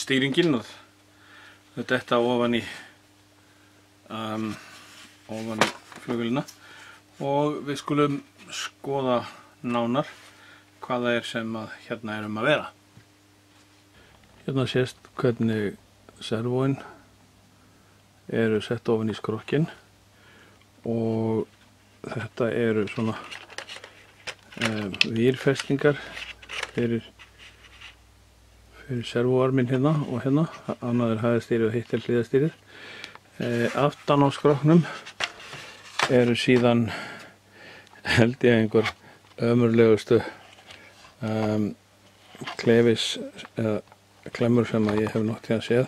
stýringin og þetta ofan í flugvélina og við skulum skoða nánar hvað það sem að hérna er að vera. Hérna sést hvernig servóin eru sett ofan í skrokkinn og þetta eru svona vírfestingar fyrir servóarminn hérna og hérna. Annað er hæðastýrið og hitt er hliðastýrið. Aftan á skrokknum eru síðan held ég einhver ömurlegustu klefis eða klemmur sem að ég hef nokkuð tíðan séð.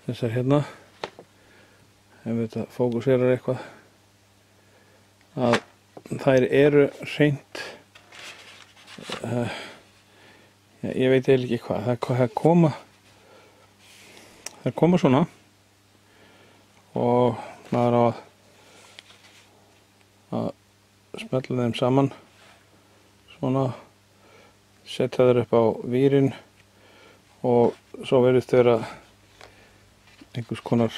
Þessar hérna, ef þetta fókuserar eitthvað, að þær eru hreint, ég veit eiginlega ekki hvað, þær koma svona og maður á að smella þeim saman svona, setja þær upp á vírinn og svo verðist vera einhvers konar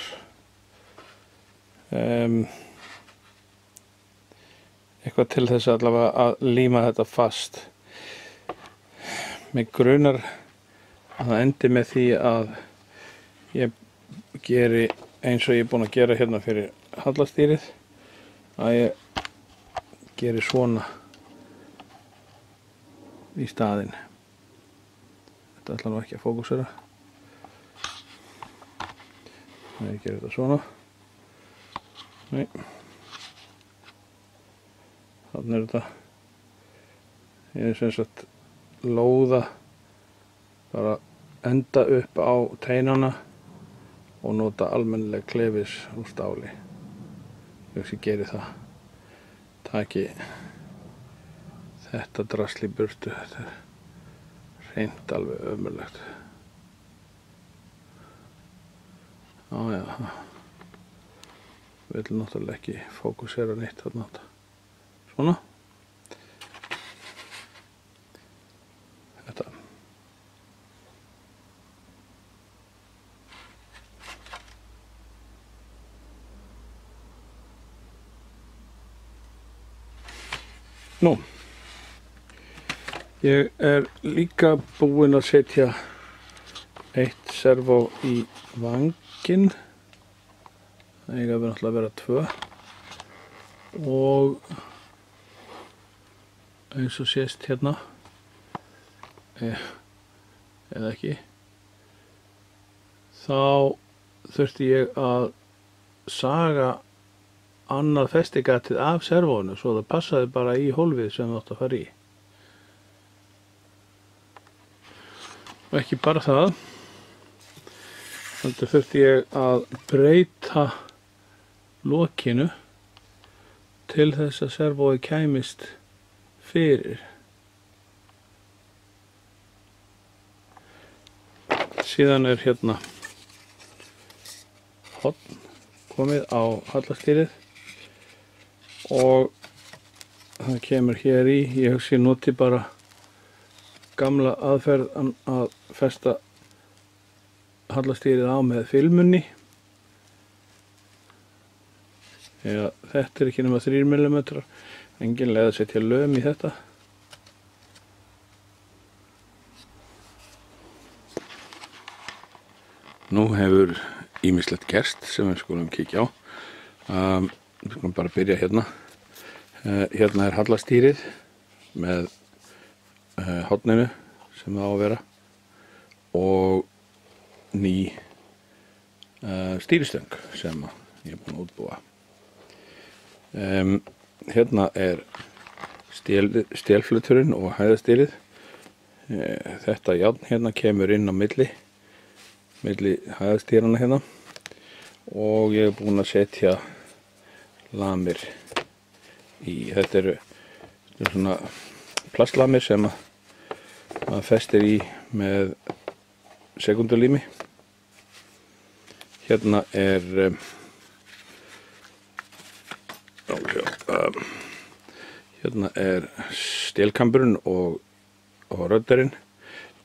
eitthvað til þess allavega að líma þetta fast. Mig grunar að það endi með því að ég geri eins og ég er búinn að gera hérna fyrir hallastýrið, að ég geri svona í staðinn. Þetta ætlar nú ekki að fókusera. Nei, ég geri þetta svona. Nei. Þannig er þetta. Ég er sem sagt lóða bara enda upp á teinana og nota almennileg klefis úr stáli. Ég geri það. Taki þetta drasl í burtu. Þetta er hreint alveg ömurlegt. Já. Við viljum náttúrulega ekki fókusera neitt þarna. Svona. Þetta. Nú. Ég er líka búinn að setja eitt servó í vanginn. Það eiga náttúrulega að vera 2 og eins og sést hérna eða ekki, þá þurfti ég að saga annað festigatið af servónu svo það passaði bara í hólfið sem það átti að fara í. Og ekki bara það, heldur þurfti ég að breyta lokinu til þess að servóið kæmist fyrir. Síðan er hérna horn komið á hallastýrið og það kemur hér í. Ég hugsi ég noti bara gamla aðferð að festa hallastýrið á með filmunni. Þetta er ekki nema 3 mm, engin leið að setja löm í þetta. Nú hefur ýmislegt gerst sem við skulum kíkja á. Við skulum bara byrja hérna. Hérna er hallastýrið með horninu sem það á að vera og ný stýristöng sem ég er búinn að útbúa. Hérna er stélfluturinn og hæðastýrið. Þetta járn hérna kemur inn á milli hæðastýrana hérna og ég er búinn að setja lamir í. Þetta eru svona plastlamir sem maður festir í með sekundulími. Hérna er hérna er stélkamburinn og röddarinn.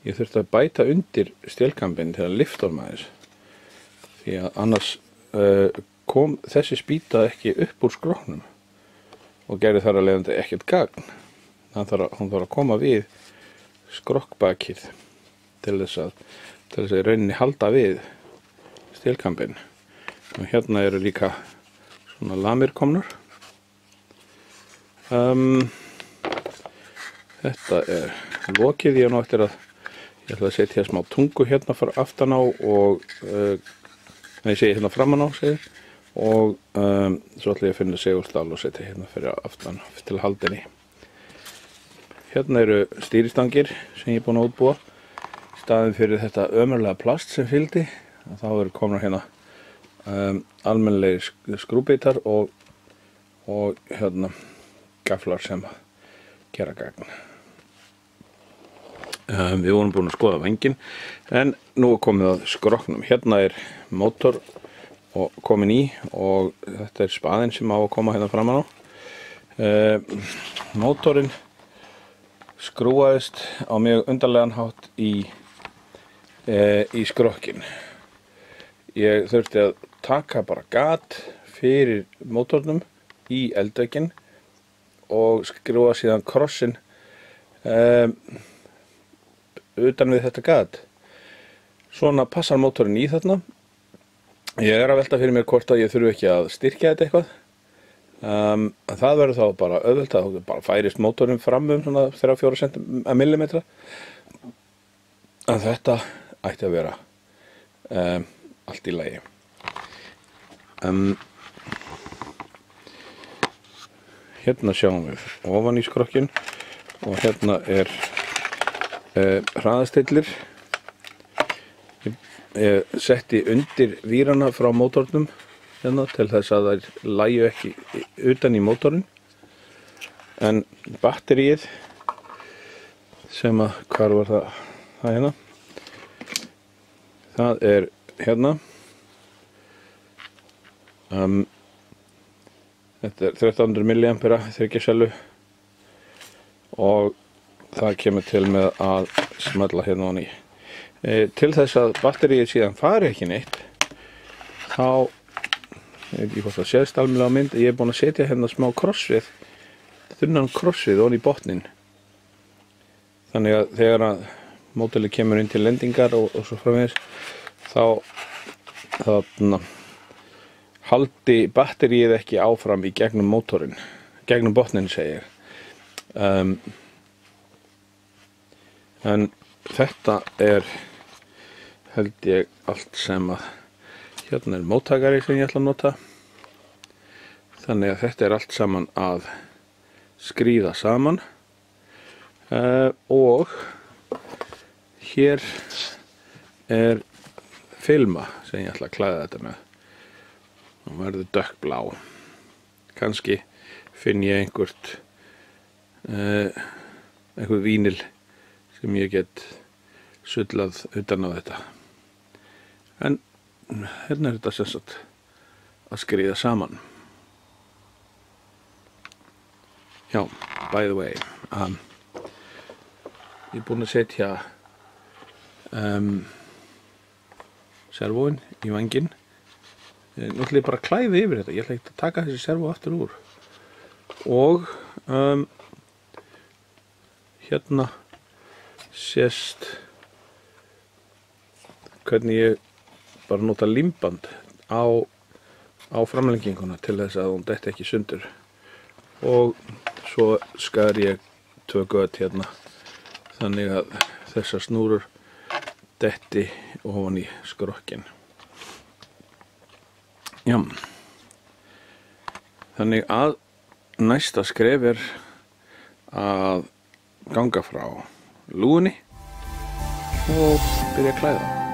ég þurfti að bæta undir stélkambinn til að lyfta honum aðeins, því að annars kom þessi spýta ekki upp úr skrokknum og gerði þar að leiðandi ekkert gagn. Hún þarf að koma við skrokkbakið til þess að í rauninni halda við stélkambinn. Og hérna eru líka svona lamir komnar. Þetta lokið. Ég ætla að setja smá tungu hérna fyrir aftan á og ég segi hérna framan á og svo ætla ég að finna segulstál og setja hérna fyrir aftan til haldinni. Hérna eru stýristangir sem ég er búinn að útbúa. Í staðinn fyrir þetta ömurlega plast sem fylgdi, þá eru komnar hérna almennilegir skrúbbitar og hérna gaflar sem gera gagn. Við vorum búin að skoða vænginn, en nú er komið að skrokknum. Hérna er mótor komin í og þetta er spaðinn sem á að koma hérna framan á. Mótorinn skrúaðist á mjög undarlegan hátt í skrokkinn. Ég þurfti að taka bara gat fyrir mótornum í eldvegginn og skrúa síðan krossinn utan við þetta gat. Svona passar mótorinn í þarna. Ég er að velta fyrir mér hvort að ég þurfi ekki að styrkja þetta eitthvað. Það verður þá bara auðvelt að bara færist mótorinn fram svona 3-4 millimetra. En þetta ætti að vera allt í lagi. Hérna sjáum við ofan í skrokkinn og hérna er hraðastillir. Ég setti undir vírana frá mótornum hérna til þess að þær lægju ekki utan í mótorinn. En batteríið sem að, hvar var það hérna? Það er hérna. Þetta er 1300 milliampera þryggjasellu og það kemur til með að smella hérna ofan í. Til þess að batteríið síðan fari ekki neitt, þá, ég veit ekki hvort það séðst almennilega á mynd, ég er búinn að setja hérna smá krossvið, þunnan krossvið ofan í botninn. Þannig að þegar að módelið kemur inn til lendingar og svo framvegis, þá haldi batteríið ekki áfram í gegnum mótorinn, gegnum botninn segi ég. En þetta er, held ég, allt sem að, hérna er móttakari sem ég ætla að nota. Þannig að þetta er allt saman að skríða saman. Og hér er filma sem ég ætla að klæða þetta með. Hún verður dökkblá. Kannski finn ég einhver vínil sem ég get sullað utan á þetta. En hérna er þetta sem sagt að skríða saman. Já, by the way, ég er búinn að setja servóinn í vænginn. Nú ætla ég bara að klæða yfir þetta. Ég ætla ekki að taka þessi servó aftur úr. Og hérna sést hvernig ég bara nota límband á framlenginguna til þess að hún detti ekki sundur. Og svo skar ég 2 göt hérna þannig að þessar snúrur detti ofan í skrokkinn. Já. Þannig að næsta skref er að ganga frá lúgunni og byrja að klæða.